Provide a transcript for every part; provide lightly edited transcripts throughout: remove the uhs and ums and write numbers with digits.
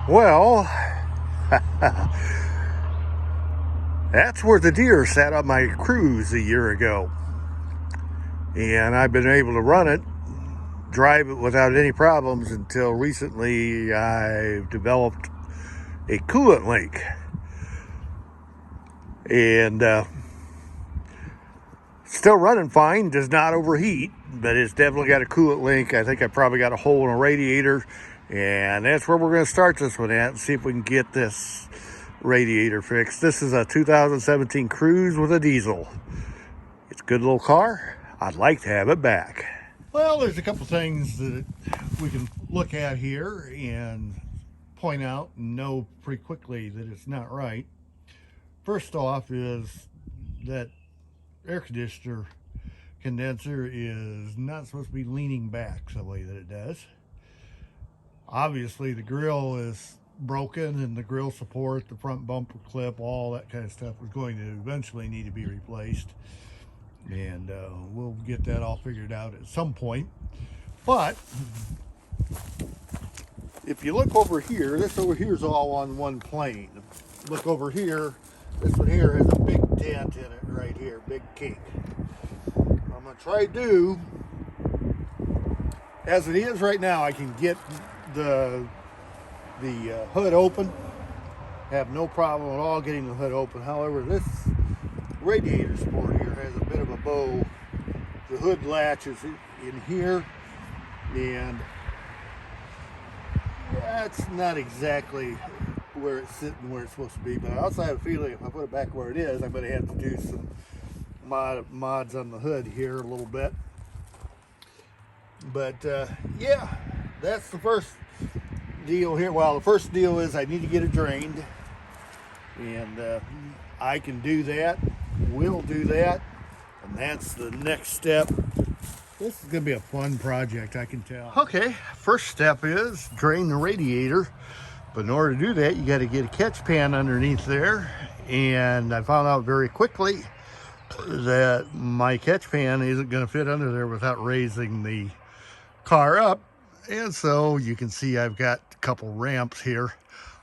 Well, that's where the deer sat on my Cruze a year ago. And I've been able to run it, drive it without any problems until recently I've developed a coolant leak. And still running fine, does not overheat, but it's definitely got a coolant leak. I think I probably got a hole in a radiator, and that's where we're going to start this one at and see if we can get this radiator fixed. This is a 2017 Cruze with a diesel. It's a good little car. I'd like to have it back. Well, there's a couple things that we can look at here and point out and know pretty quickly that it's not right. First off is that air conditioner condenser is not supposed to be leaning back the way that it does. Obviously the grill is broken, and the grill support, the front bumper clip, all that kind of stuff is going to eventually need to be replaced, and we'll get that all figured out at some point. But if you look over here, this over here is all on one plane. Look over here, this one here has a big dent in it right here, big kink. I'm going to try to do, as it is right now, I can get the hood open, have no problem at all getting the hood open. However, this radiator support here has a bit of a bow. The hood latch is in here, and that's not exactly where it's sitting where it's supposed to be, but I also have a feeling if I put it back where it is, I'm going to have to do some mods on the hood here a little bit. But yeah, that's the first deal here. Well, the first deal is I need to get it drained, and I can do that. We'll do that, and that's the next step. This is going to be a fun project, I can tell. Okay, first step is drain the radiator. But in order to do that, you got to get a catch pan underneath there. And I found out very quickly that my catch pan isn't going to fit under there without raising the car up. And so you can see I've got a couple ramps here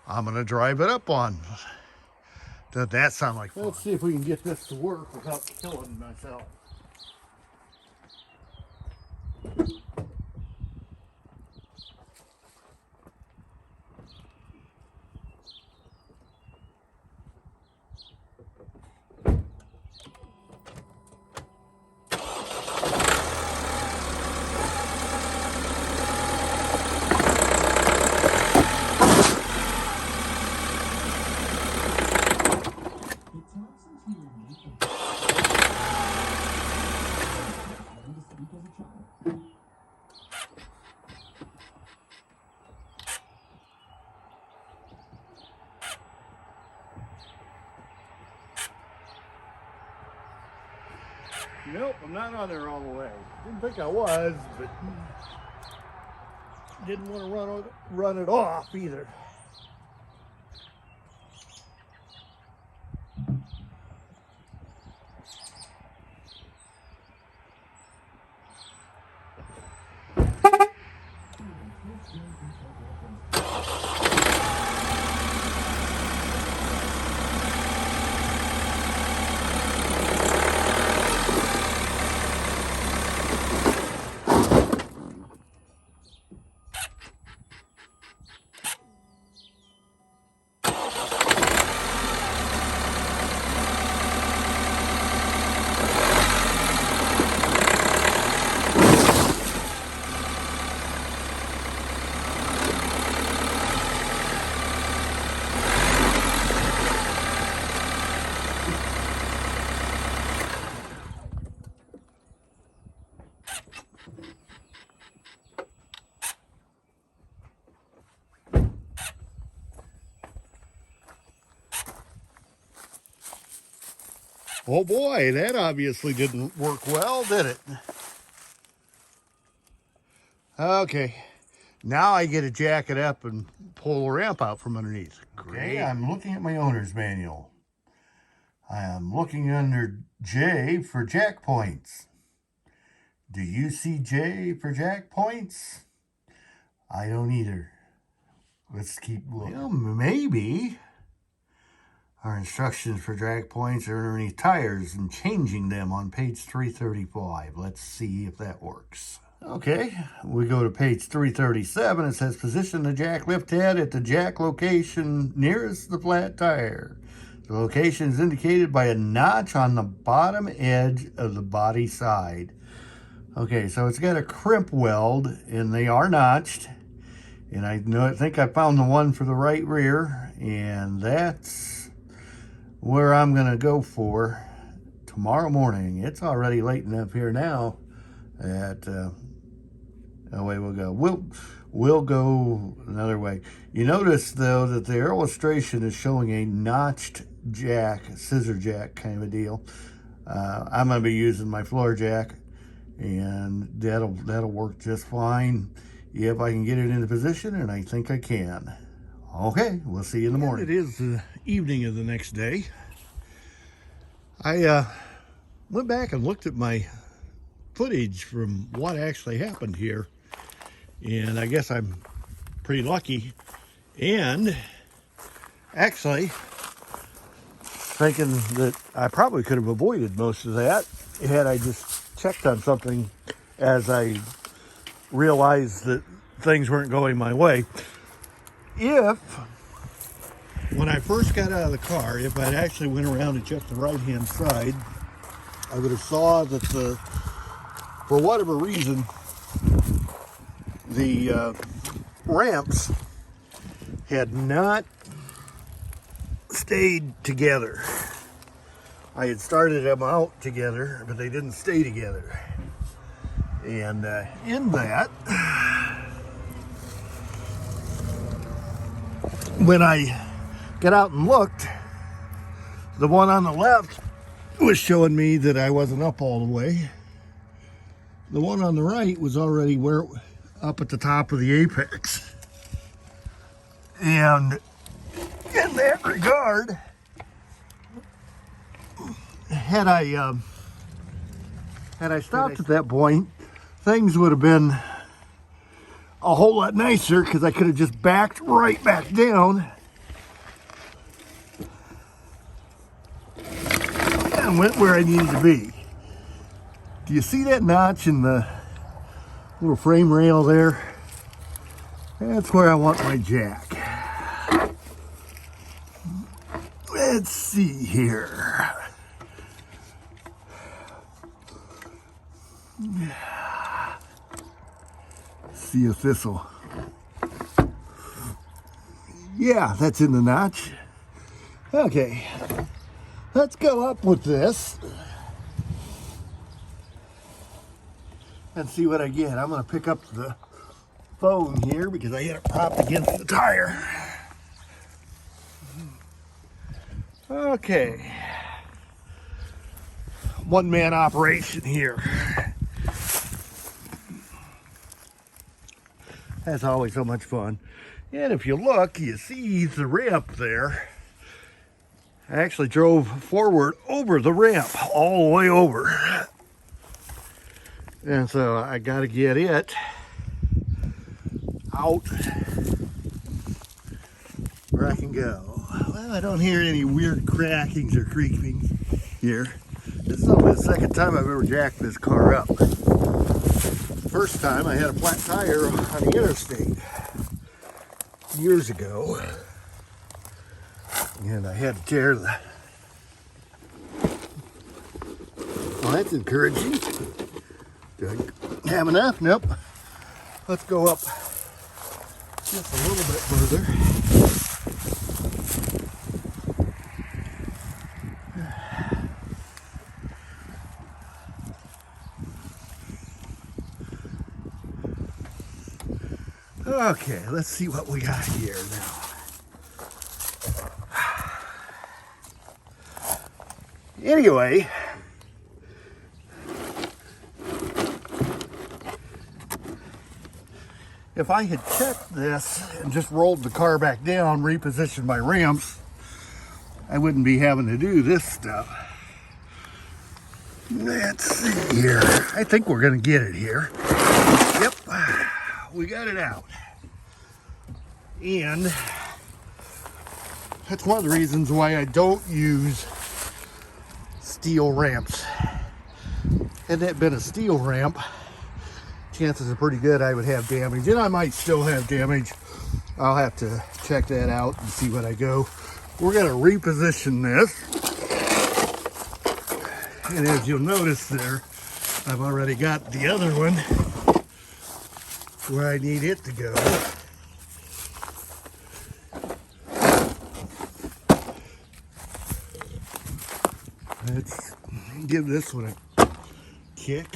I'm going to drive it up on. Does that sound like fun? Let's see if we can get this to work without killing myself. Nope, I'm not on there all the way. Didn't think I was, but didn't want to run it off either. Oh boy, that obviously didn't work well, did it? Okay, now I get to jack it up and pull the ramp out from underneath. Great. Okay, I'm looking at my owner's manual. I am looking under J for jack points. Do you see J for jack points? I don't either. Let's keep looking. Well, maybe our instructions for drag points are underneath tires and changing them on page 335. Let's see if that works. Okay, we go to page 337. It says position the jack lift head at the jack location nearest the flat tire. The location is indicated by a notch on the bottom edge of the body side. Okay, so it's got a crimp weld, and they are notched. And I think I found the one for the right rear, and that's where I'm gonna go for tomorrow morning. It's already late enough here now that away we'll go. We'll go another way. You notice though that the illustration is showing a notched jack, a scissor jack kind of a deal. I'm gonna be using my floor jack, and that'll work just fine if I can get it into position, and I think I can. Okay, we'll see you in the morning. It is the evening of the next day. I went back and looked at my footage from what actually happened here, and I guess I'm pretty lucky, and actually thinking that I probably could have avoided most of that had I just checked on something as I realized that things weren't going my way. If, when I first got out of the car, if I'd actually went around and checked the right-hand side, I would have saw that for whatever reason, the ramps had not stayed together. I had started them out together, but they didn't stay together. And in that, when I got out and looked, the one on the left was showing me that I wasn't up all the way. The one on the right was already up at the top of the apex. And in that regard, had I stopped at that point, things would have been a whole lot nicer, because I could have just backed right back down and went where I needed to be. Do you see that notch in the little frame rail there? That's where I want my jack. Let's see here. See if this'll. Yeah, that's in the notch. Okay, let's go up with this and see what I get. I'm gonna pick up the phone here because I had it propped against the tire. Okay, one-man operation here. That's always so much fun. And if you look, you see the ramp there. I actually drove forward over the ramp, all the way over. And so I got to get it out where I can go. Well, I don't hear any weird crackings or creakings here. This is only the second time I've ever jacked this car up. First time I had a flat tire on the interstate years ago, and I had to tear the. Well, that's encouraging. Do I have enough? Nope. Let's go up just a little bit further. Okay, let's see what we got here now. Anyway, if I had checked this and just rolled the car back down, repositioned my ramps, I wouldn't be having to do this stuff. Let's see here. I think we're going to get it here. Yep, we got it out. And that's one of the reasons why I don't use steel ramps. Had that been a steel ramp, chances are pretty good I would have damage, and I might still have damage. I'll have to check that out and see what I go. We're going to reposition this, and as you'll notice there, I've already got the other one where I need it to go. Let's give this one a kick.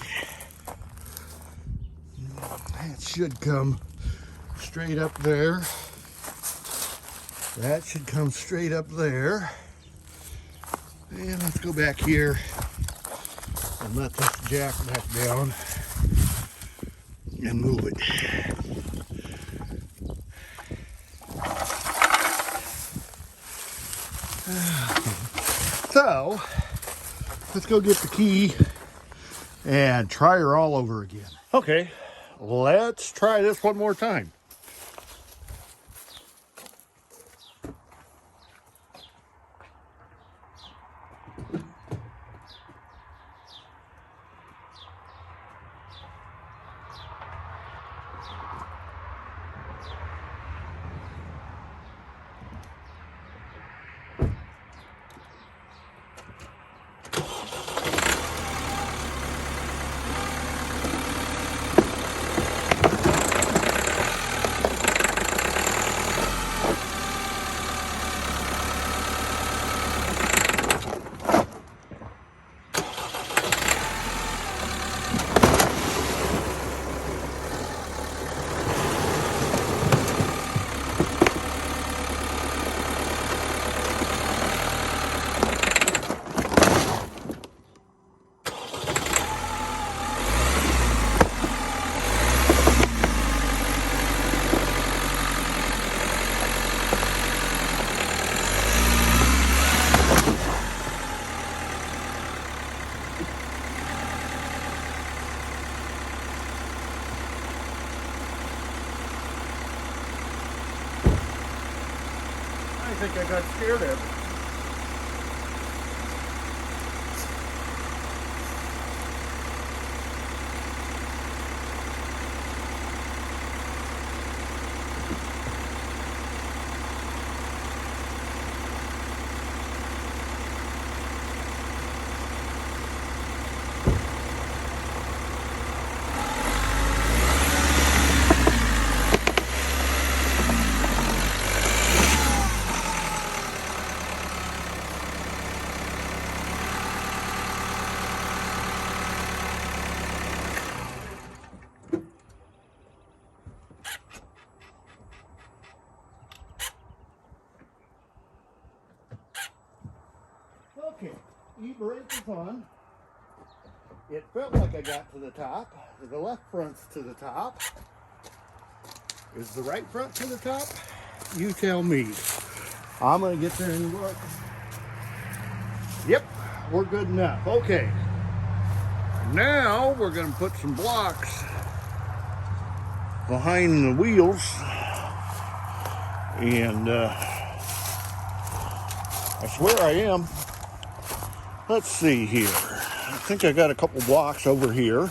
That should come straight up there. That should come straight up there. And let's go back here and let this jack back down and move it. So, let's go get the key and try her all over again. Okay, let's try this one more time. I think I got scared of it. Okay, E-brake is on. It felt like I got to the top. The left front's to the top. Is the right front to the top? You tell me. I'm going to get there and look. Yep, we're good enough. Okay. Now we're going to put some blocks behind the wheels. And I swear I am. Let's see here. I think I got a couple blocks over here.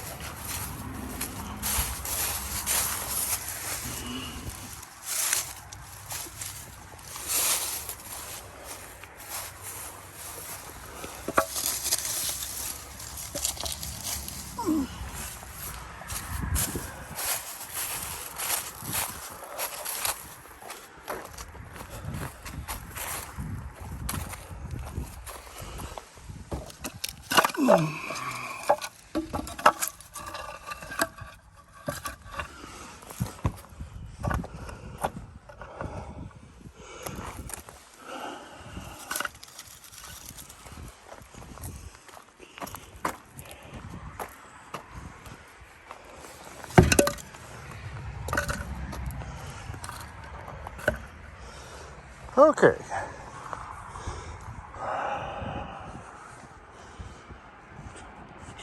Okay.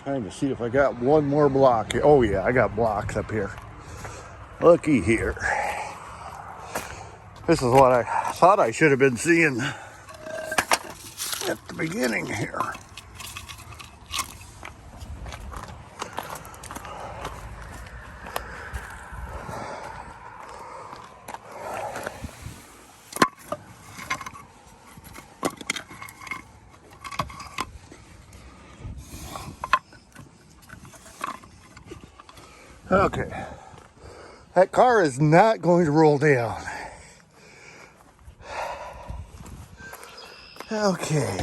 Trying to see if I got one more block here. Oh yeah, I got blocks up here. Looky here. This is what I thought I should have been seeing at the beginning here. Okay, that car is not going to roll down. Okay.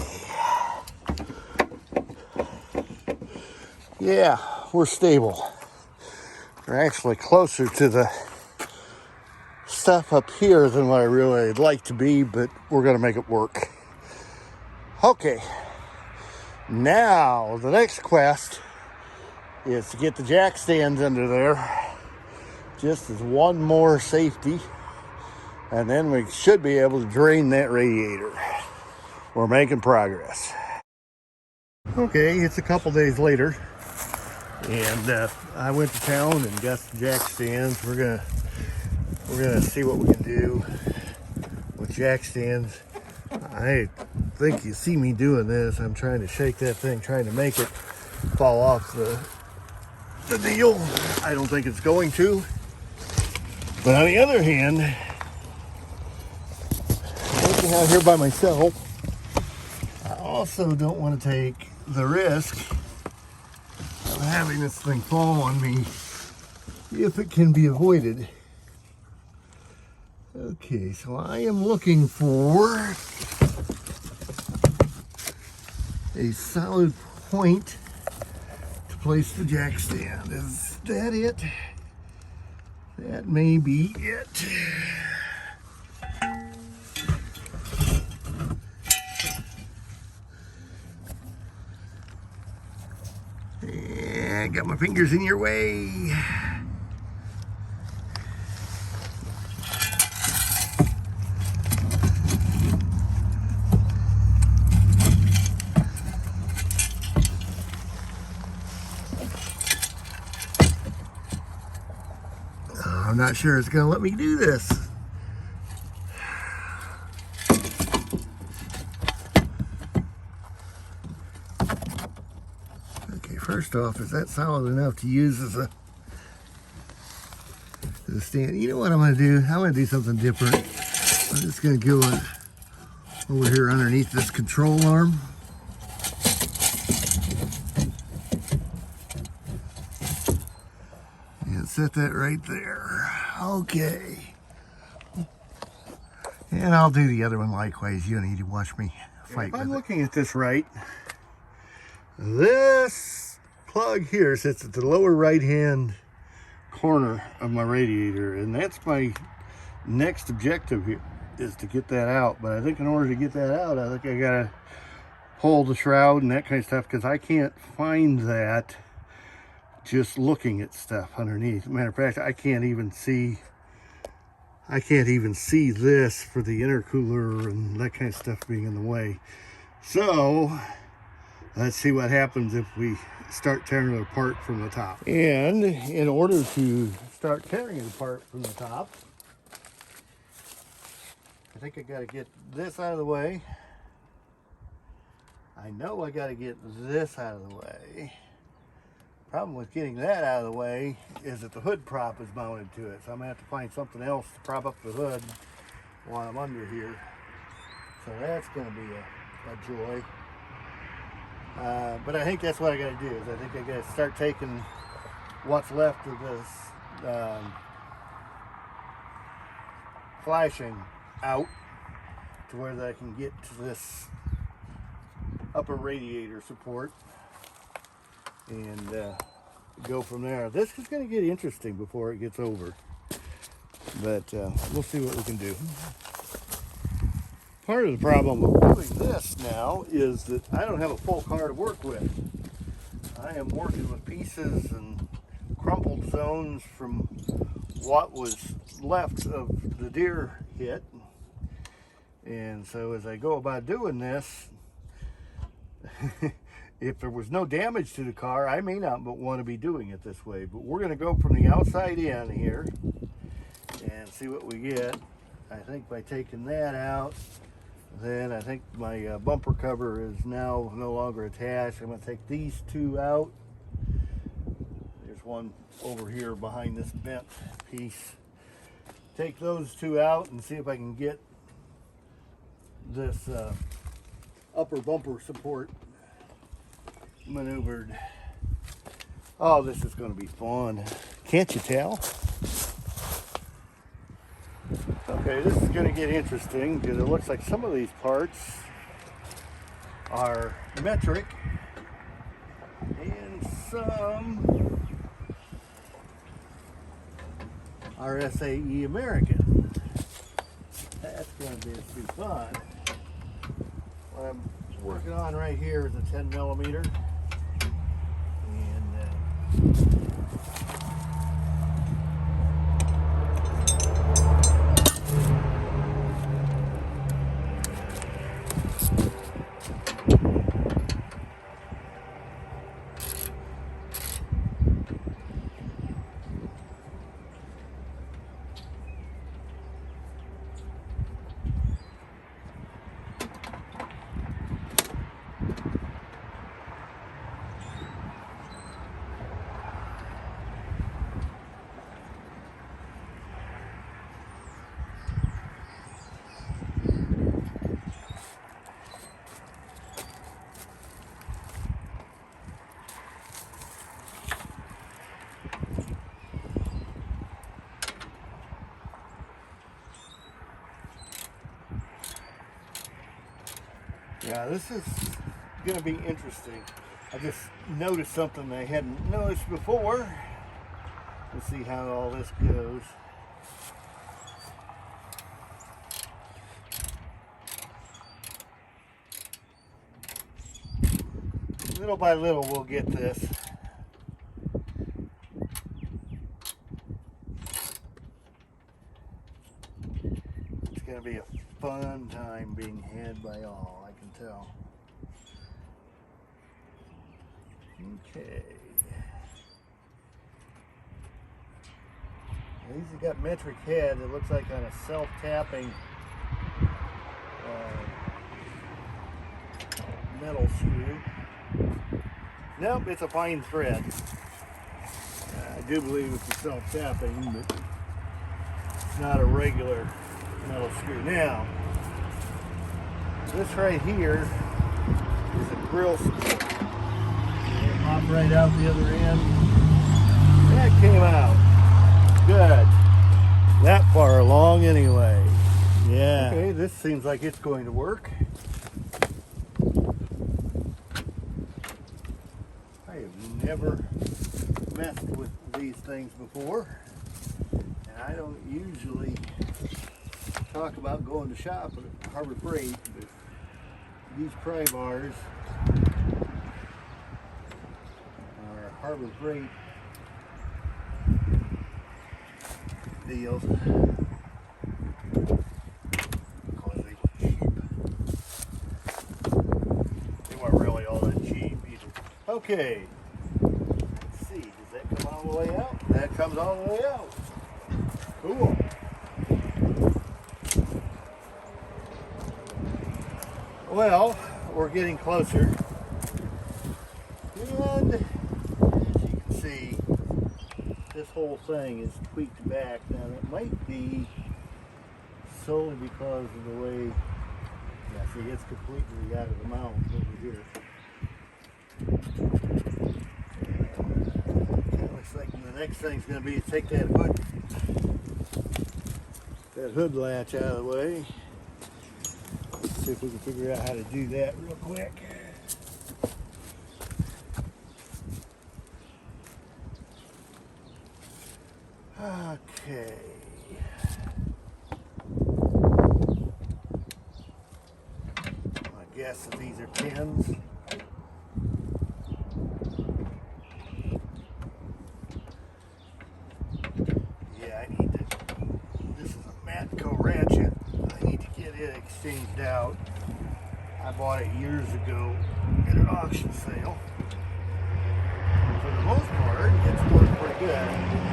Yeah, we're stable. We're actually closer to the stuff up here than what I really would like to be, but we're gonna make it work. Okay, now the next quest is to get the jack stands under there, just as one more safety, and then we should be able to drain that radiator. We're making progress. Okay, it's a couple days later, and I went to town and got some jack stands. We're gonna see what we can do with jack stands. I think you see me doing this. I'm trying to shake that thing, trying to make it fall off the deal. I don't think it's going to. But on the other hand, working out here by myself, I also don't want to take the risk of having this thing fall on me if it can be avoided. Okay, so I am looking for a solid point to place the jack stand. Is that it? That may be it. Yeah, got my fingers in your way. I'm not sure it's gonna let me do this. Okay, first off, is that solid enough to use as a stand? You know what I'm gonna do? I'm gonna do something different. I'm just gonna go over here underneath this control arm. And set that right there. Okay. And I'll do the other one likewise. You don't need to watch me fight with it. If I'm looking at this right, this plug here sits at the lower right hand corner of my radiator, and that's my next objective here, is to get that out. But I think in order to get that out, I think I gotta pull the shroud and that kind of stuff, because I can't find that just looking at stuff underneath. Matter of fact, I can't even see this for the intercooler and that kind of stuff being in the way. So let's see what happens if we start tearing it apart from the top. And in order to start tearing it apart from the top, I think I got to get this out of the way. I know I got to get this out of the way. Problem with getting that out of the way is that the hood prop is mounted to it, so I'm gonna have to find something else to prop up the hood while I'm under here. So that's gonna be a joy. But I think that's what I gotta do, is I think I gotta start taking what's left of this flashing out to where I can get to this upper radiator support and go from there. This is going to get interesting before it gets over, but we'll see what we can do. Part of the problem with doing this now is that I don't have a full car to work with. I am working with pieces and crumpled zones from what was left of the deer hit, and so as I go about doing this, if there was no damage to the car, I may not want to be doing it this way. But we're going to go from the outside in here and see what we get. I think by taking that out, then I think my bumper cover is now no longer attached. I'm going to take these two out. There's one over here behind this bent piece. Take those two out and see if I can get this upper bumper support maneuvered. Oh, this is going to be fun. Can't you tell? Okay, this is going to get interesting because it looks like some of these parts are metric and some are SAE American. That's going to be fun. What I'm working on right here is a 10 millimeter. Yeah, this is going to be interesting. I just noticed something I hadn't noticed before. Let's see how all this goes. Little by little, we'll get this. It's going to be a fun time being had by all, I can tell. Okay. These have got metric head. It looks like on a self-tapping metal screw. Nope, it's a fine thread. I do believe it's a self-tapping, but it's not a regular metal screw. Now, this right here is a grill support. It'll pop right out the other end. That came out. Good. That far along anyway. Yeah. Okay, this seems like it's going to work. I have never messed with these things before. And I don't usually talk about going to shop at Harbor Freight, but these pry bars are Harbor Freight deals. Because they were cheap. They weren't really all that cheap either. Okay. Let's see. Does that come all the way out? That comes all the way out. Cool. Well, we're getting closer. And as you can see, this whole thing is tweaked back. Now it might be solely because of the way, yeah, see, it's completely out of the mount over here. It looks like the next thing's going to be to take that hood latch out of the way. Let's see if we can figure out how to do that real quick. Okay. I guess that these are 10s. Yeah, I need to, this is a Matco ratchet. I need to get it exchanged out. I bought it years ago at an auction sale. For the most part, it's worked pretty good. The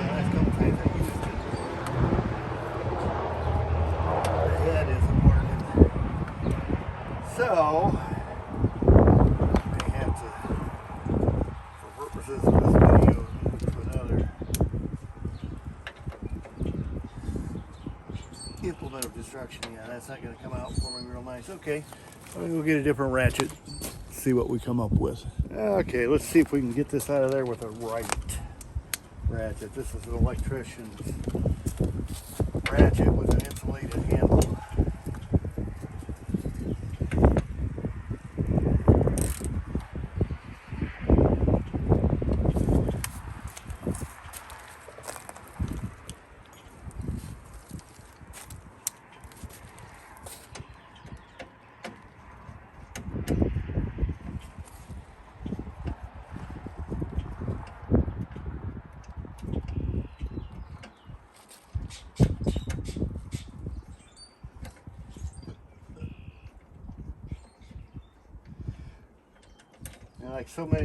last couple times I used it. So, I have to, for purposes of this video, move to another implement of destruction. Yeah, that's not going to come out for me real nice. Okay, we'll get a different ratchet, see what we come up with. Okay, let's see if we can get this out of there with a right ratchet. This is an electrician's ratchet with an insulated handle. Like so much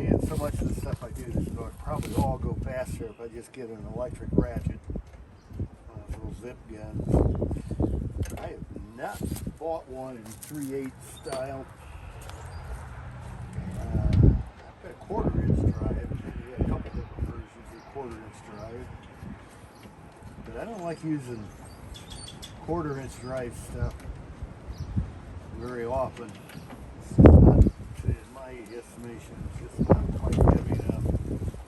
of the stuff I do, this would probably all go faster if I just get an electric ratchet. One of those little zip guns. I have not bought one in 3/8 style. I've got a 1/4-inch drive. Maybe a couple different versions of 1/4-inch drive. But I don't like using 1/4-inch drive stuff very often. In my estimation, it's just not quite heavy enough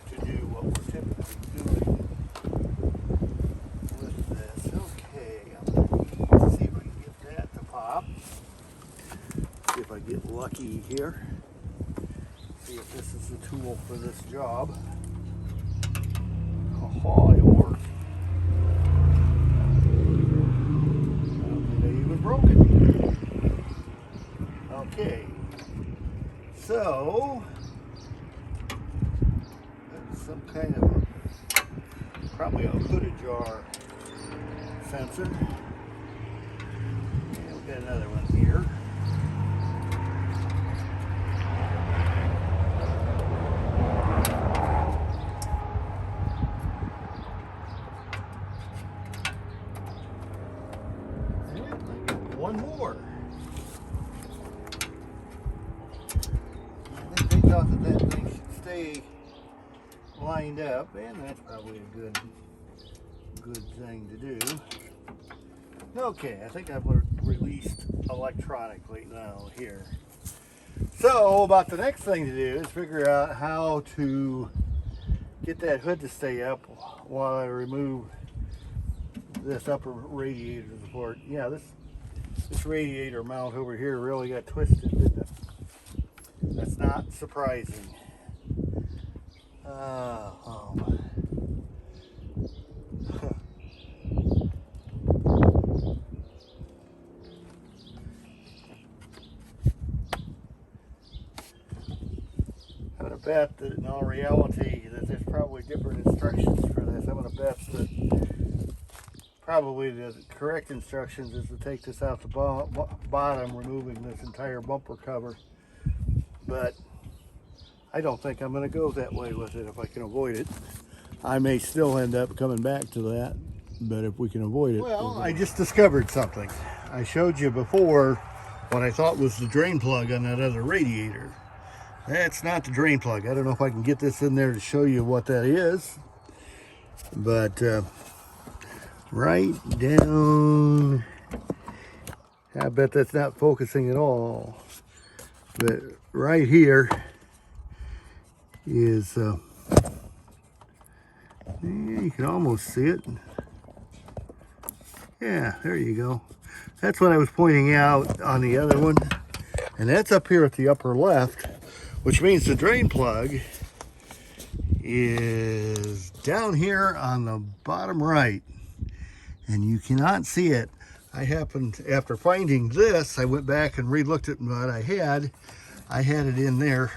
to do what we're typically doing with this. Okay, I'm going to see if I can get that to pop. See if I get lucky here. See if this is the tool for this job. Oh, it worked. I don't think I even broke it. Okay. So, that's some kind of probably a hooded jar sensor. And we've got another one here. And I got one more. Thought that thing should stay lined up, and that's probably a good thing to do. Okay, I think I've released electronically now here. So about the next thing to do is figure out how to get that hood to stay up while I remove this upper radiator support. Yeah, this radiator mount over here really got twisted, didn't it? That's not surprising. I'm going to bet that in all reality that there's probably different instructions for this. I'm going to bet that probably the correct instructions is to take this out the bottom, removing this entire bumper cover. But I don't think I'm going to go that way with it if I can avoid it. I may still end up coming back to that, but if we can avoid it. Well, I just discovered something. I showed you before what I thought was the drain plug on that other radiator. That's not the drain plug. I don't know if I can get this in there to show you what that is, but right down, I bet that's not focusing at all. But right here is, you can almost see it. Yeah, there you go. That's what I was pointing out on the other one. And that's up here at the upper left, which means the drain plug is down here on the bottom right. And you cannot see it. I happened, after finding this, I went back and re-looked at what I had. I had it in there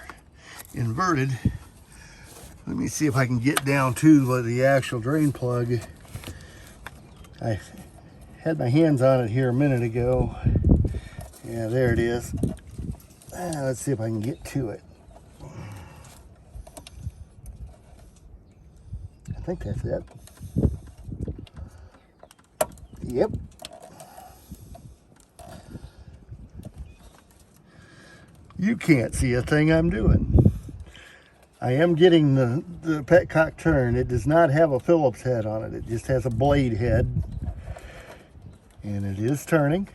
inverted. Let me see if I can get down to the actual drain plug. I had my hands on it here a minute ago. Yeah, there it is. Let's see if I can get to it. I think that's it. Yep. you can't see a thing I'm doing. I am getting the petcock turn. It does not have a Phillips head on it. It just has a blade head. And it is turning.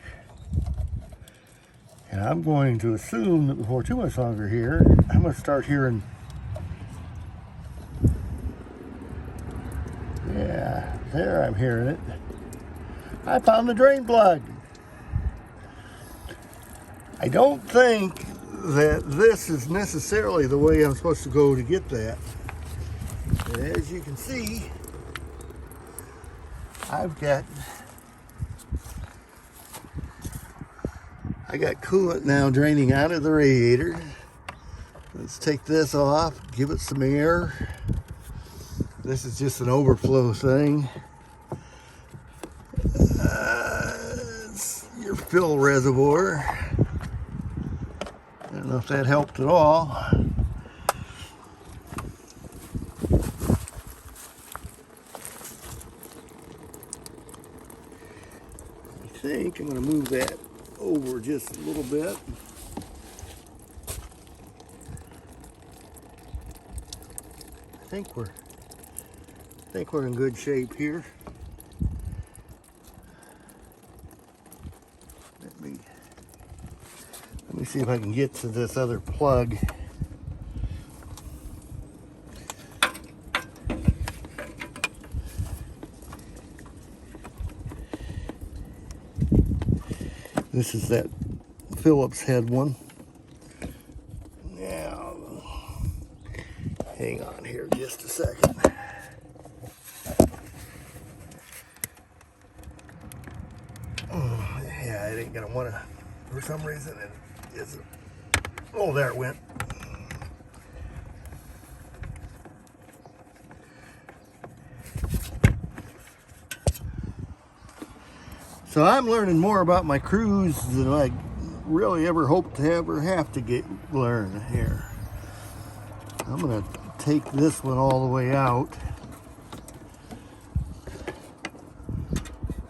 And I'm going to assume that before too much longer here, I'm going to start hearing, yeah, there I'm hearing it. I found the drain plug. I don't think that this is necessarily the way I'm supposed to go to get that. But as you can see, I got coolant now draining out of the radiator. Let's take this off, give it some air. This is just an overflow thing. It's your fill reservoir. I don't know if that helped at all. I think I'm going to move that over just a little bit. I think we're in good shape here. Let me see if I can get to this other plug. This is that Phillips head one. Now, hang on here just a second. Oh, yeah, it ain't gonna wanna, for some reason it isn't. Oh, there it went. So I'm learning more about my Cruz than I really ever hoped to ever have to learn here. I'm gonna take this one all the way out.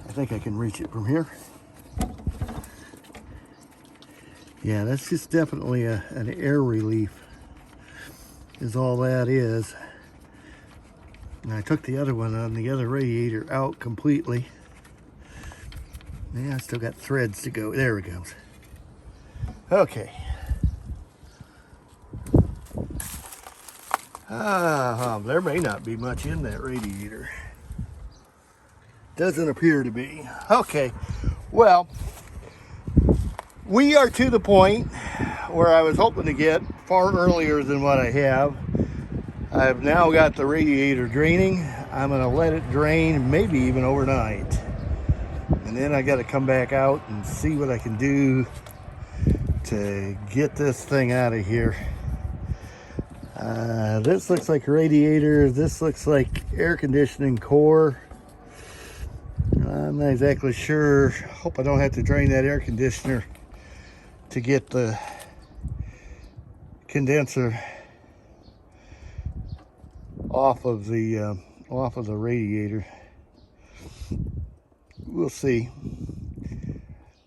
I think I can reach it from here. Yeah, that's just definitely an air relief is all that is. And I took the other one on the other radiator out completely. Yeah, I still got threads to go. There it goes. Okay. There may not be much in that radiator. Doesn't appear to be. Okay. Well, we are to the point where I was hoping to get far earlier than what I have. I've now got the radiator draining. I'm going to let it drain maybe even overnight. And then I got to come back out and see what I can do to get this thing out of here. This looks like a radiator. This looks like air conditioning core. I'm not exactly sure. Hope I don't have to drain that air conditioner to get the condenser off of the radiator. We'll see.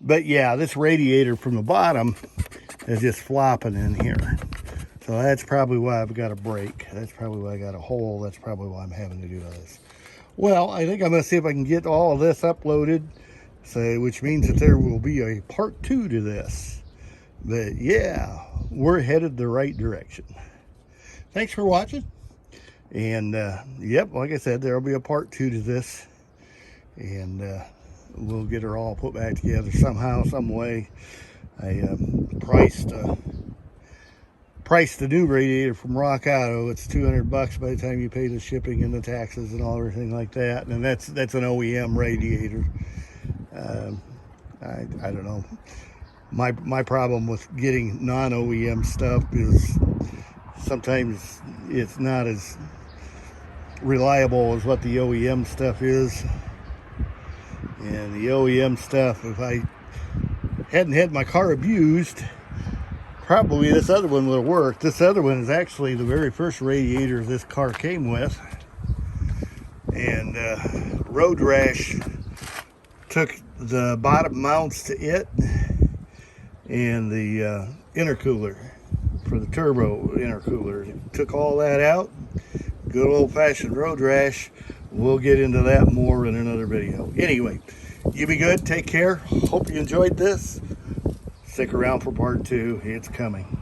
But yeah, this radiator from the bottom is just flopping in here. So that's probably why I've got a break. That's probably why I got a hole. That's probably why I'm having to do this. Well, I think I'm going to see if I can get all of this uploaded, which means that there will be a part 2 to this. But yeah, we're headed the right direction. Thanks for watching. And yep, like I said, there will be a part 2 to this. And we'll get her all put back together somehow, some way. I priced the new radiator from Rock Auto. It's $200 by the time you pay the shipping and the taxes and all everything like that. And that's an OEM radiator. I don't know. My problem with getting non-OEM stuff is sometimes it's not as reliable as what the OEM stuff is. And the OEM stuff, if I hadn't had my car abused, probably this other one would have worked. This other one is actually the very first radiator this car came with. And Road Rash took the bottom mounts to it and the intercooler for the turbo intercooler. Took all that out. Good old-fashioned road rash. We'll get into that more in another video. Anyway, you be good. Take care. Hope you enjoyed this. Stick around for part 2. It's coming.